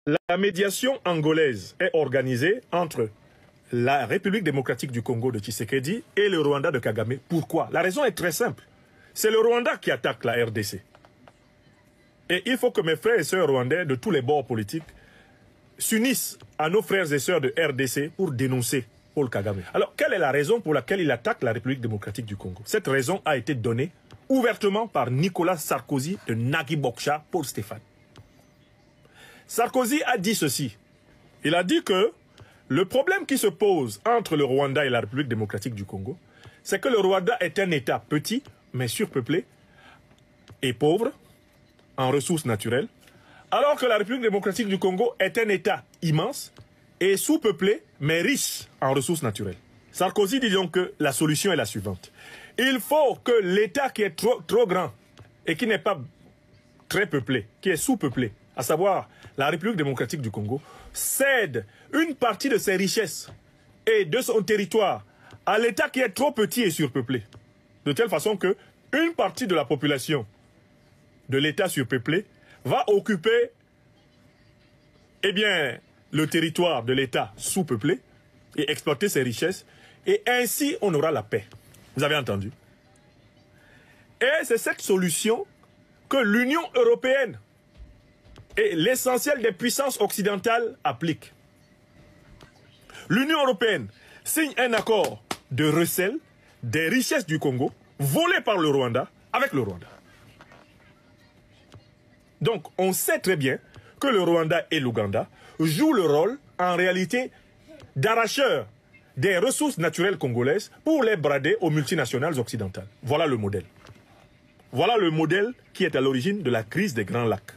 La médiation angolaise est organisée entre la République démocratique du Congo de Tshisekedi et le Rwanda de Kagame. Pourquoi? La raison est très simple. C'est le Rwanda qui attaque la RDC. Et il faut que mes frères et sœurs rwandais de tous les bords politiques s'unissent à nos frères et sœurs de RDC pour dénoncer Paul Kagame. Alors, quelle est la raison pour laquelle il attaque la République démocratique du Congo? Cette raison a été donnée ouvertement par Nicolas Sarkozy de Nagui Boksha pour Stéphane. Sarkozy a dit ceci. Il a dit que le problème qui se pose entre le Rwanda et la République démocratique du Congo, c'est que le Rwanda est un État petit, mais surpeuplé et pauvre en ressources naturelles, alors que la République démocratique du Congo est un État immense et sous-peuplé, mais riche en ressources naturelles. Sarkozy dit donc que la solution est la suivante. Il faut que l'État qui est trop grand et qui n'est pas très peuplé, qui est sous-peuplé, à savoir la République démocratique du Congo, cède une partie de ses richesses et de son territoire à l'État qui est trop petit et surpeuplé. De telle façon que une partie de la population de l'État surpeuplé va occuper le territoire de l'État sous-peuplé et exploiter ses richesses. Et ainsi, on aura la paix. Vous avez entendu? Et c'est cette solution que l'Union européenne et l'essentiel des puissances occidentales appliquent. L'Union européenne signe un accord de recel des richesses du Congo volées par le Rwanda avec le Rwanda. Donc, on sait très bien que le Rwanda et l'Ouganda jouent le rôle, en réalité, d'arracheurs des ressources naturelles congolaises pour les brader aux multinationales occidentales. Voilà le modèle. Voilà le modèle qui est à l'origine de la crise des Grands Lacs.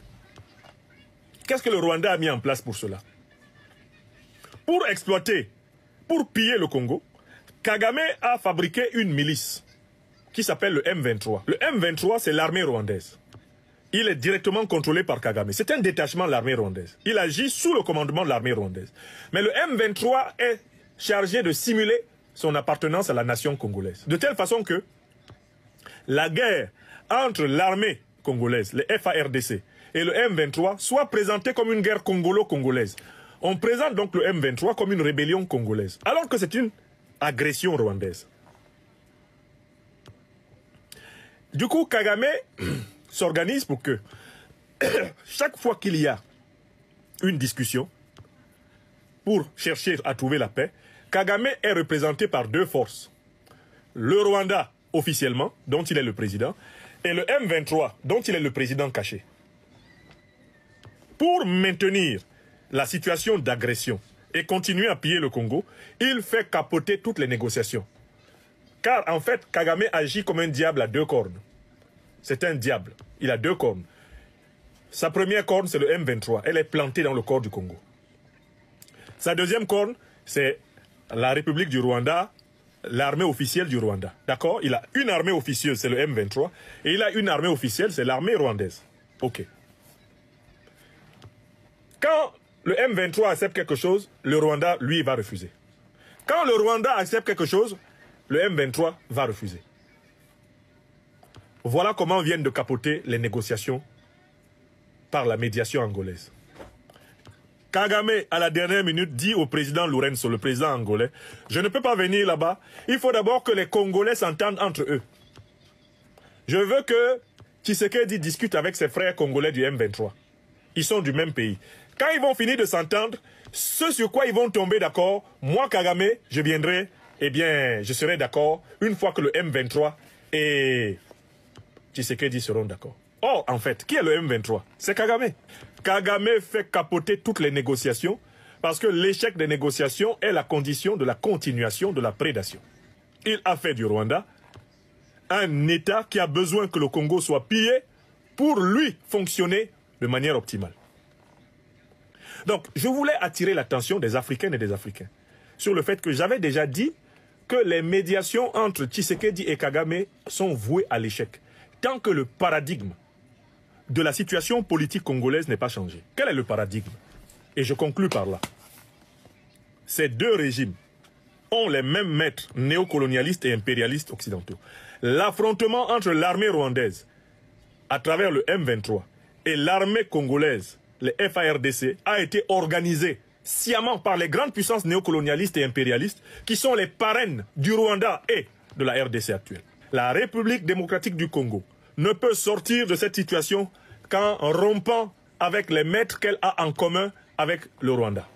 Qu'est-ce que le Rwanda a mis en place pour cela? Pour exploiter, pour piller le Congo, Kagame a fabriqué une milice qui s'appelle le M23. Le M23, c'est l'armée rwandaise. Il est directement contrôlé par Kagame. C'est un détachement de l'armée rwandaise. Il agit sous le commandement de l'armée rwandaise. Mais le M23 est chargé de simuler son appartenance à la nation congolaise. De telle façon que la guerre entre l'armée congolaise, le FARDC, et le M23 soit présentée comme une guerre congolo-congolaise. On présente donc le M23 comme une rébellion congolaise, alors que c'est une agression rwandaise. Du coup, Kagame s'organise pour que chaque fois qu'il y a une discussion pour chercher à trouver la paix, Kagame est représenté par deux forces. Le Rwanda, officiellement, dont il est le président, et le M23, dont il est le président caché. Pour maintenir la situation d'agression et continuer à piller le Congo, il fait capoter toutes les négociations. Car en fait, Kagame agit comme un diable à deux cornes. C'est un diable. Il a deux cornes. Sa première corne, c'est le M23. Elle est plantée dans le corps du Congo. Sa deuxième corne, c'est la République du Rwanda, l'armée officielle du Rwanda. D'accord? Il a une armée officieuse, c'est le M23. Et il a une armée officielle, c'est l'armée rwandaise. Ok. Quand le M23 accepte quelque chose, le Rwanda, lui, va refuser. Quand le Rwanda accepte quelque chose, le M23 va refuser. Voilà comment viennent de capoter les négociations par la médiation angolaise. Kagame, à la dernière minute, dit au président Lourenço, le président angolais, « Je ne peux pas venir là-bas. Il faut d'abord que les Congolais s'entendent entre eux. Je veux que Tshisekedi discute avec ses frères congolais du M23. Ils sont du même pays. Quand ils vont finir de s'entendre, ce sur quoi ils vont tomber d'accord, moi, Kagame, je viendrai, je serai d'accord une fois que le M23 et Tshisekedi seront d'accord. » Or, en fait, qui est le M23? C'est Kagame. Kagame fait capoter toutes les négociations parce que l'échec des négociations est la condition de la continuation de la prédation. Il a fait du Rwanda un État qui a besoin que le Congo soit pillé pour lui fonctionner de manière optimale. Donc, je voulais attirer l'attention des Africaines et des Africains sur le fait que j'avais déjà dit que les médiations entre Tshisekedi et Kagame sont vouées à l'échec. Tant que le paradigme de la situation politique congolaise n'est pas changé. Quel est le paradigme? Et je conclus par là. Ces deux régimes ont les mêmes maîtres néocolonialistes et impérialistes occidentaux. L'affrontement entre l'armée rwandaise à travers le M23 et l'armée congolaise les FARDC, a été organisé sciemment par les grandes puissances néocolonialistes et impérialistes qui sont les parraines du Rwanda et de la RDC actuelle. La République démocratique du Congo ne peut sortir de cette situation qu'en rompant avec les maîtres qu'elle a en commun avec le Rwanda.